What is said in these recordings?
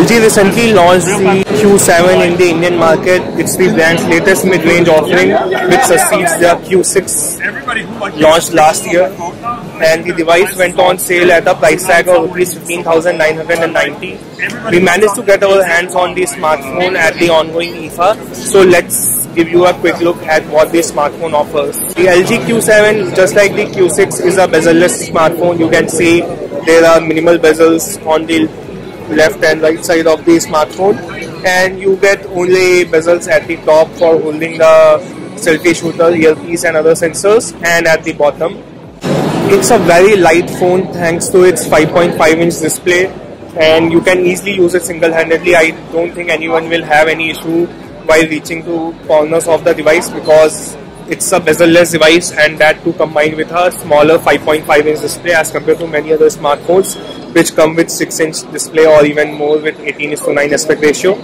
LG recently launched the Q7 in the Indian market. It's the brand's latest mid-range offering, which succeeds their Q6 launched last year. And the device went on sale at a price tag of rupees 15,990. We managed to get our hands on the smartphone at the ongoing IFA. So let's give you a quick look at what the smartphone offers. The LG Q7, just like the Q6, is a bezel-less smartphone. You can see there are minimal bezels on the left and right side of the smartphone, and you get only bezels at the top for holding the selfie shooter, earpiece and other sensors, and at the bottom. It's a very light phone thanks to its 5.5-inch display, and you can easily use it single-handedly. I don't think anyone will have any issue while reaching to corners of the device, because it's a bezel-less device, and that too combined with a smaller 5.5-inch display as compared to many other smartphones which come with 6-inch display or even more with 18:9 aspect ratio.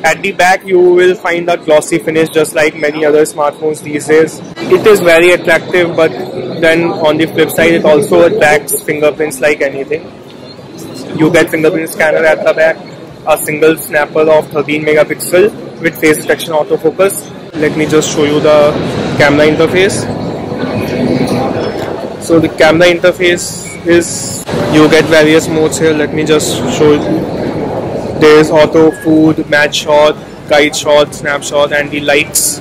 At the back you will find a glossy finish just like many other smartphones these days. It is very attractive, but then on the flip side it also attracts fingerprints like anything. You get fingerprint scanner at the back, a single snapper of 13 megapixel with face detection autofocus. Let me just show you the camera interface. So the camera interface is, you get various modes here. Let me just show you. There is auto, food, match shot, guide shot, snapshot and the lights.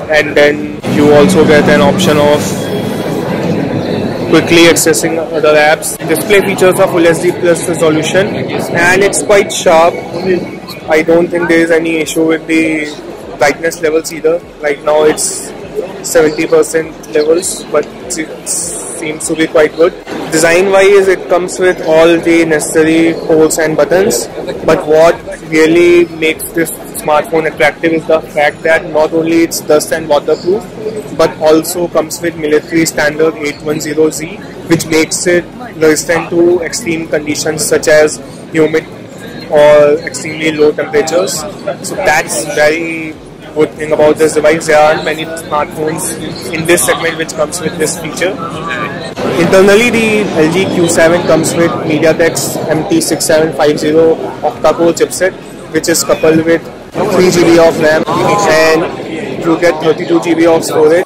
And then you also get an option of quickly accessing other apps. Display features a full HD plus resolution and it's quite sharp. I don't think there is any issue with the brightness levels either. Right now it's 70% levels, but it seems to be quite good. Design wise it comes with all the necessary ports and buttons, but what really makes this smartphone attractive is the fact that not only it's dust and waterproof, but also comes with military standard 810Z, which makes it resistant to extreme conditions such as humid or extremely low temperatures. So that's very good thing about this device. There aren't many smartphones in this segment which comes with this feature. Internally, the LG Q7 comes with MediaTek's MT6750 octa-core chipset, which is coupled with 3 GB of RAM and you get 32 GB of storage.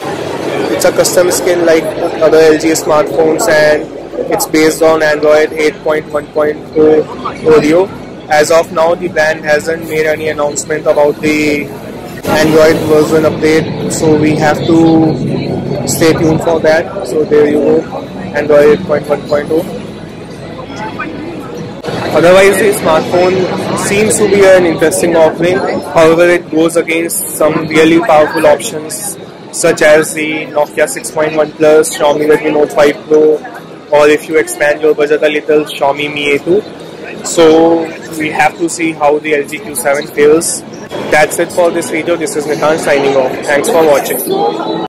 It's a custom skin like other LG smartphones and it's based on Android 8.1.0 Oreo. As of now, the brand hasn't made any announcement about the Android version update, so we have to stay tuned for that. So there you go, Android 8.1.0. Otherwise, the smartphone seems to be an interesting offering. However, it goes against some really powerful options such as the Nokia 6.1 Plus, Xiaomi Redmi Note 5 Pro, or if you expand your budget a little, Xiaomi Mi A2. So we have to see how the LG Q7 fares. That's it for this video. This is Nitan signing off. Thanks for watching.